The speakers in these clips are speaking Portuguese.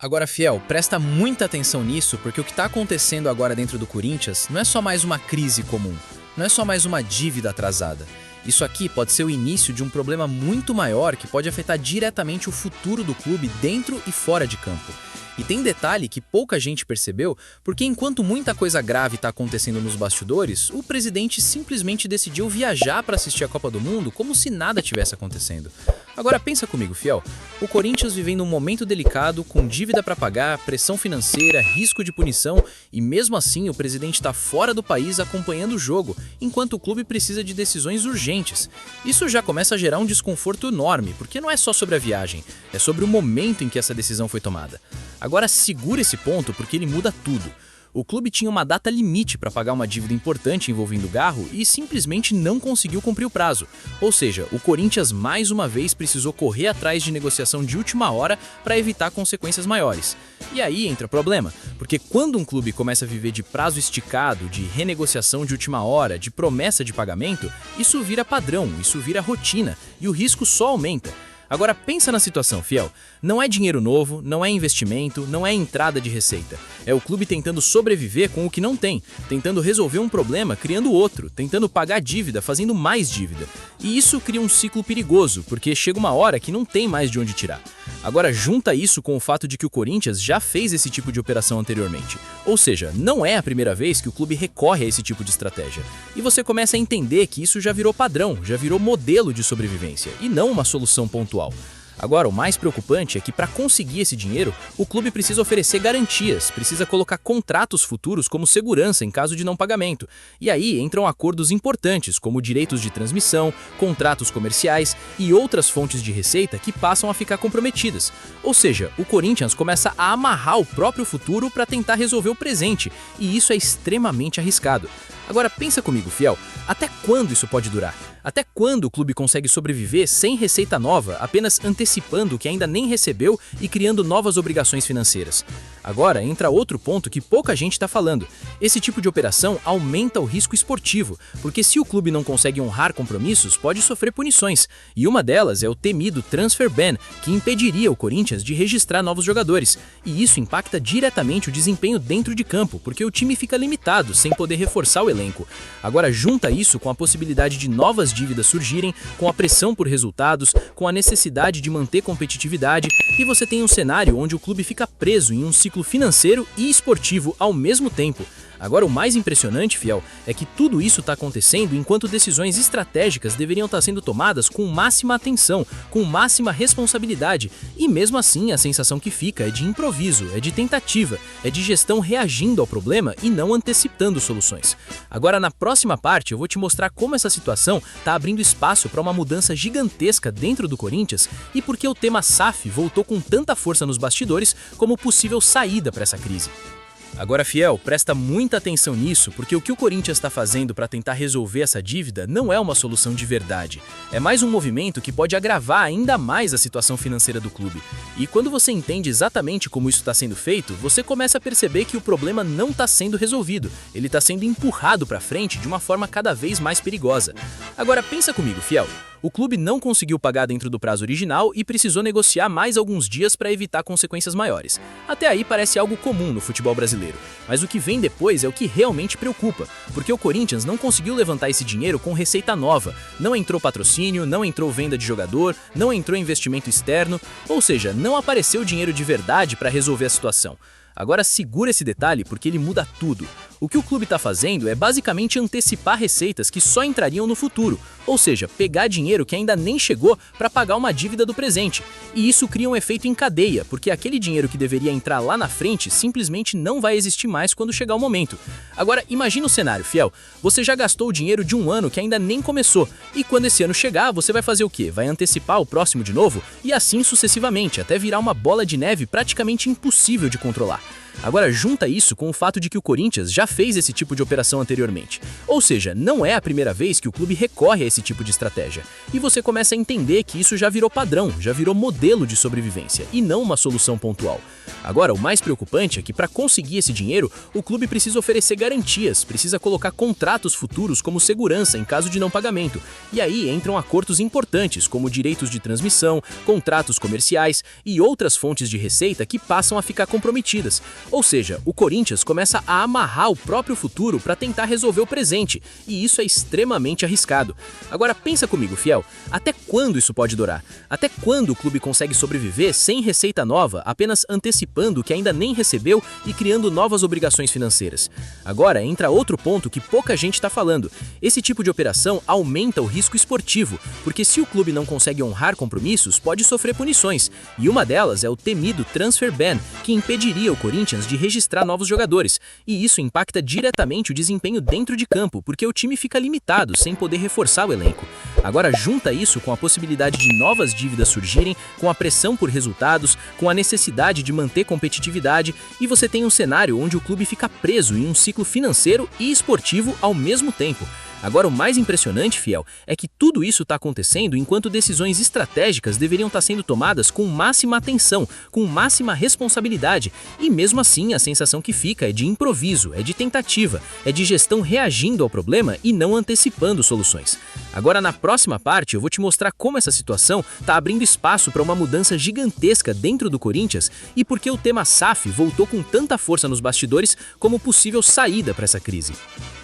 Agora, Fiel, presta muita atenção nisso, porque o que está acontecendo agora dentro do Corinthians não é só mais uma crise comum, não é só mais uma dívida atrasada. Isso aqui pode ser o início de um problema muito maior que pode afetar diretamente o futuro do clube dentro e fora de campo. E tem detalhe que pouca gente percebeu, porque enquanto muita coisa grave está acontecendo nos bastidores, o presidente simplesmente decidiu viajar para assistir a Copa do Mundo como se nada tivesse acontecendo. Agora pensa comigo, Fiel. O Corinthians vivendo um momento delicado, com dívida para pagar, pressão financeira, risco de punição, e mesmo assim o presidente está fora do país acompanhando o jogo, enquanto o clube precisa de decisões urgentes. Isso já começa a gerar um desconforto enorme, porque não é só sobre a viagem, é sobre o momento em que essa decisão foi tomada. Agora segura esse ponto porque ele muda tudo. O clube tinha uma data limite para pagar uma dívida importante envolvendo o Garro e simplesmente não conseguiu cumprir o prazo. Ou seja, o Corinthians mais uma vez precisou correr atrás de negociação de última hora para evitar consequências maiores. E aí entra o problema, porque quando um clube começa a viver de prazo esticado, de renegociação de última hora, de promessa de pagamento, isso vira padrão, isso vira rotina e o risco só aumenta. Agora pensa na situação, Fiel. Não é dinheiro novo, não é investimento, não é entrada de receita. É o clube tentando sobreviver com o que não tem, tentando resolver um problema criando outro, tentando pagar dívida fazendo mais dívida. E isso cria um ciclo perigoso, porque chega uma hora que não tem mais de onde tirar. Agora junta isso com o fato de que o Corinthians já fez esse tipo de operação anteriormente. Ou seja, não é a primeira vez que o clube recorre a esse tipo de estratégia. E você começa a entender que isso já virou padrão, já virou modelo de sobrevivência, e não uma solução pontual. Agora, o mais preocupante é que para conseguir esse dinheiro, o clube precisa oferecer garantias, precisa colocar contratos futuros como segurança em caso de não pagamento. E aí entram acordos importantes, como direitos de transmissão, contratos comerciais e outras fontes de receita que passam a ficar comprometidas. Ou seja, o Corinthians começa a amarrar o próprio futuro para tentar resolver o presente, e isso é extremamente arriscado. Agora pensa comigo, Fiel, até quando isso pode durar? Até quando o clube consegue sobreviver sem receita nova, apenas antecipando o que ainda nem recebeu e criando novas obrigações financeiras? Agora entra outro ponto que pouca gente está falando. Esse tipo de operação aumenta o risco esportivo, porque se o clube não consegue honrar compromissos, pode sofrer punições. E uma delas é o temido transfer ban, que impediria o Corinthians de registrar novos jogadores. E isso impacta diretamente o desempenho dentro de campo, porque o time fica limitado, sem poder reforçar o elenco. Agora junta isso com a possibilidade de novas dívidas surgirem, com a pressão por resultados, com a necessidade de manter competitividade, e você tem um cenário onde o clube fica preso em um ciclo financeiro e esportivo ao mesmo tempo. Agora o mais impressionante, Fiel, é que tudo isso está acontecendo enquanto decisões estratégicas deveriam estar sendo tomadas com máxima atenção, com máxima responsabilidade, e mesmo assim a sensação que fica é de improviso, é de tentativa, é de gestão reagindo ao problema e não antecipando soluções. Agora na próxima parte eu vou te mostrar como essa situação está abrindo espaço para uma mudança gigantesca dentro do Corinthians e por que o tema SAF voltou com tanta força nos bastidores como possível saída para essa crise. Agora, Fiel, presta muita atenção nisso, porque o que o Corinthians está fazendo para tentar resolver essa dívida não é uma solução de verdade. É mais um movimento que pode agravar ainda mais a situação financeira do clube. E quando você entende exatamente como isso está sendo feito, você começa a perceber que o problema não está sendo resolvido. Ele está sendo empurrado para frente de uma forma cada vez mais perigosa. Agora, pensa comigo, Fiel. O clube não conseguiu pagar dentro do prazo original e precisou negociar mais alguns dias para evitar consequências maiores. Até aí parece algo comum no futebol brasileiro, mas o que vem depois é o que realmente preocupa, porque o Corinthians não conseguiu levantar esse dinheiro com receita nova, não entrou patrocínio, não entrou venda de jogador, não entrou investimento externo, ou seja, não apareceu dinheiro de verdade para resolver a situação. Agora segura esse detalhe porque ele muda tudo. O que o clube está fazendo é basicamente antecipar receitas que só entrariam no futuro, ou seja, pegar dinheiro que ainda nem chegou para pagar uma dívida do presente. E isso cria um efeito em cadeia, porque aquele dinheiro que deveria entrar lá na frente simplesmente não vai existir mais quando chegar o momento. Agora imagina o cenário, Fiel. Você já gastou o dinheiro de um ano que ainda nem começou, e quando esse ano chegar, você vai fazer o quê? Vai antecipar o próximo de novo? E assim sucessivamente, até virar uma bola de neve praticamente impossível de controlar. Agora junta isso com o fato de que o Corinthians já fez esse tipo de operação anteriormente. Ou seja, não é a primeira vez que o clube recorre a esse tipo de estratégia. E você começa a entender que isso já virou padrão, já virou modelo de sobrevivência e não uma solução pontual. Agora, o mais preocupante é que para conseguir esse dinheiro, o clube precisa oferecer garantias, precisa colocar contratos futuros como segurança em caso de não pagamento. E aí entram acordos importantes, como direitos de transmissão, contratos comerciais e outras fontes de receita que passam a ficar comprometidas. Ou seja, o Corinthians começa a amarrar o próprio futuro para tentar resolver o presente, e isso é extremamente arriscado. Agora pensa comigo, fiel, até quando isso pode durar? Até quando o clube consegue sobreviver sem receita nova, apenas antecipando o que ainda nem recebeu e criando novas obrigações financeiras? Agora entra outro ponto que pouca gente está falando. Esse tipo de operação aumenta o risco esportivo, porque se o clube não consegue honrar compromissos, pode sofrer punições, e uma delas é o temido transfer ban, que impediria o Corinthians de registrar novos jogadores, e isso impacta diretamente o desempenho dentro de campo, porque o time fica limitado, sem poder reforçar o elenco. Agora junta isso com a possibilidade de novas dívidas surgirem, com a pressão por resultados, com a necessidade de manter competitividade, e você tem um cenário onde o clube fica preso em um ciclo financeiro e esportivo ao mesmo tempo. Agora, o mais impressionante, fiel, é que tudo isso está acontecendo enquanto decisões estratégicas deveriam estar sendo tomadas com máxima atenção, com máxima responsabilidade, e mesmo assim a sensação que fica é de improviso, é de tentativa, é de gestão reagindo ao problema e não antecipando soluções. Agora, na próxima parte, eu vou te mostrar como essa situação está abrindo espaço para uma mudança gigantesca dentro do Corinthians e por que o tema SAF voltou com tanta força nos bastidores como possível saída para essa crise.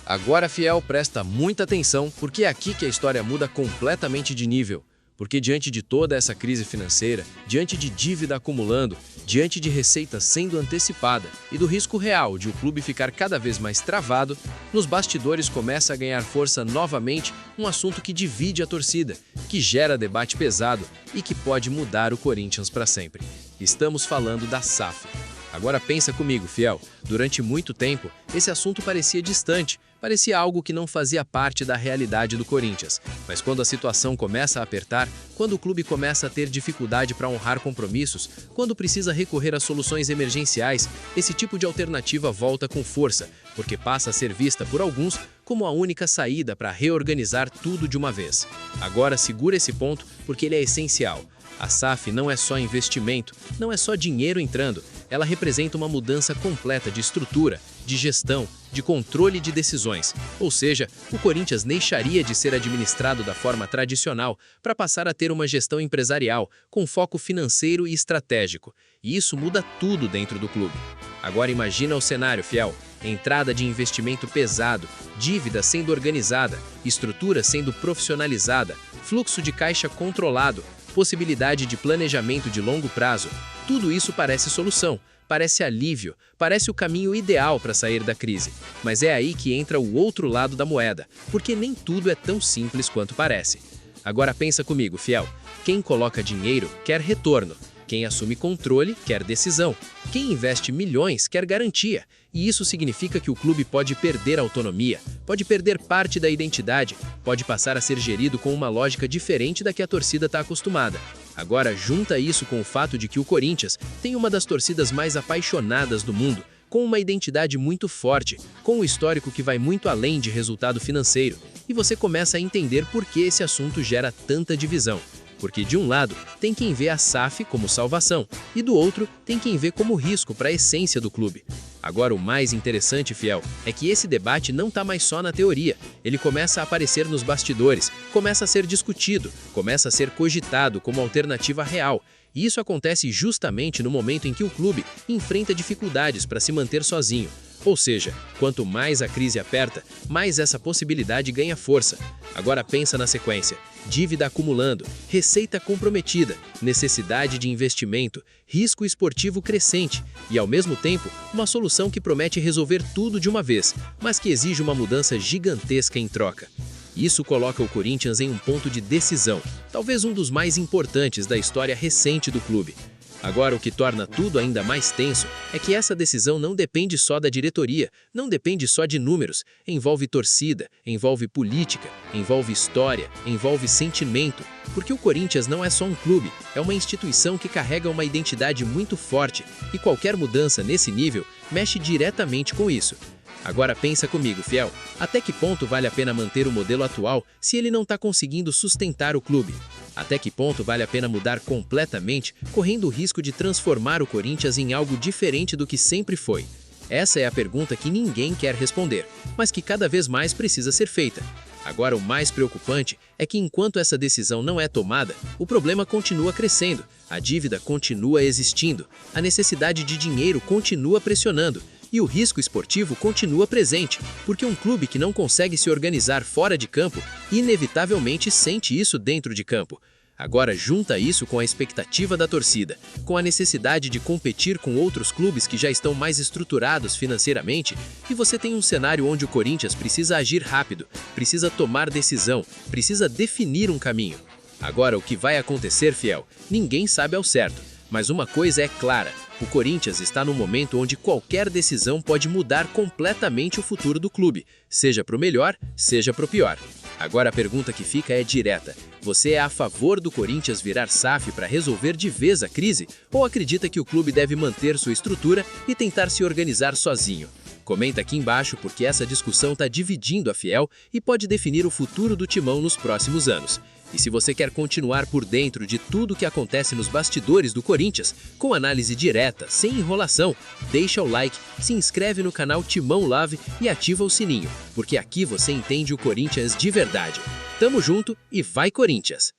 Agora, fiel, presta muita atenção, porque é aqui que a história muda completamente de nível. Porque diante de toda essa crise financeira, diante de dívida acumulando, diante de receita sendo antecipada e do risco real de o clube ficar cada vez mais travado, nos bastidores começa a ganhar força novamente um assunto que divide a torcida, que gera debate pesado e que pode mudar o Corinthians para sempre. Estamos falando da SAF. Agora pensa comigo, fiel, durante muito tempo, esse assunto parecia distante, parecia algo que não fazia parte da realidade do Corinthians. Mas quando a situação começa a apertar, quando o clube começa a ter dificuldade para honrar compromissos, quando precisa recorrer a soluções emergenciais, esse tipo de alternativa volta com força, porque passa a ser vista por alguns como a única saída para reorganizar tudo de uma vez. Agora segura esse ponto porque ele é essencial. A SAF não é só investimento, não é só dinheiro entrando, ela representa uma mudança completa de estrutura, de gestão, de controle de decisões. Ou seja, o Corinthians deixaria de ser administrado da forma tradicional para passar a ter uma gestão empresarial, com foco financeiro e estratégico. E isso muda tudo dentro do clube. Agora imagina o cenário, fiel. Entrada de investimento pesado, dívida sendo organizada, estrutura sendo profissionalizada, fluxo de caixa controlado, possibilidade de planejamento de longo prazo. Tudo isso parece solução, parece alívio, parece o caminho ideal para sair da crise. Mas é aí que entra o outro lado da moeda, porque nem tudo é tão simples quanto parece. Agora pensa comigo, fiel. Quem coloca dinheiro quer retorno. Quem assume controle quer decisão. Quem investe milhões quer garantia. E isso significa que o clube pode perder autonomia, pode perder parte da identidade, pode passar a ser gerido com uma lógica diferente da que a torcida está acostumada. Agora junta isso com o fato de que o Corinthians tem uma das torcidas mais apaixonadas do mundo, com uma identidade muito forte, com um histórico que vai muito além de resultado financeiro, e você começa a entender por que esse assunto gera tanta divisão. Porque de um lado tem quem vê a SAF como salvação e do outro tem quem vê como risco para a essência do clube. Agora o mais interessante, fiel, é que esse debate não está mais só na teoria, ele começa a aparecer nos bastidores, começa a ser discutido, começa a ser cogitado como alternativa real. E isso acontece justamente no momento em que o clube enfrenta dificuldades para se manter sozinho. Ou seja, quanto mais a crise aperta, mais essa possibilidade ganha força. Agora pensa na sequência: dívida acumulando, receita comprometida, necessidade de investimento, risco esportivo crescente e, ao mesmo tempo, uma solução que promete resolver tudo de uma vez, mas que exige uma mudança gigantesca em troca. Isso coloca o Corinthians em um ponto de decisão, talvez um dos mais importantes da história recente do clube. Agora, o que torna tudo ainda mais tenso é que essa decisão não depende só da diretoria, não depende só de números, envolve torcida, envolve política, envolve história, envolve sentimento, porque o Corinthians não é só um clube, é uma instituição que carrega uma identidade muito forte e qualquer mudança nesse nível mexe diretamente com isso. Agora pensa comigo, fiel, até que ponto vale a pena manter o modelo atual se ele não está conseguindo sustentar o clube? Até que ponto vale a pena mudar completamente, correndo o risco de transformar o Corinthians em algo diferente do que sempre foi? Essa é a pergunta que ninguém quer responder, mas que cada vez mais precisa ser feita. Agora, o mais preocupante é que enquanto essa decisão não é tomada, o problema continua crescendo, a dívida continua existindo, a necessidade de dinheiro continua pressionando, e o risco esportivo continua presente, porque um clube que não consegue se organizar fora de campo, inevitavelmente sente isso dentro de campo. Agora junta isso com a expectativa da torcida, com a necessidade de competir com outros clubes que já estão mais estruturados financeiramente, e você tem um cenário onde o Corinthians precisa agir rápido, precisa tomar decisão, precisa definir um caminho. Agora, o que vai acontecer, fiel, ninguém sabe ao certo, mas uma coisa é clara: o Corinthians está no momento onde qualquer decisão pode mudar completamente o futuro do clube, seja para o melhor, seja para o pior. Agora a pergunta que fica é direta: você é a favor do Corinthians virar SAF para resolver de vez a crise, ou acredita que o clube deve manter sua estrutura e tentar se organizar sozinho? Comenta aqui embaixo, porque essa discussão está dividindo a fiel e pode definir o futuro do Timão nos próximos anos. E se você quer continuar por dentro de tudo o que acontece nos bastidores do Corinthians, com análise direta, sem enrolação, deixa o like, se inscreve no canal Timão Love e ativa o sininho, porque aqui você entende o Corinthians de verdade. Tamo junto e vai Corinthians!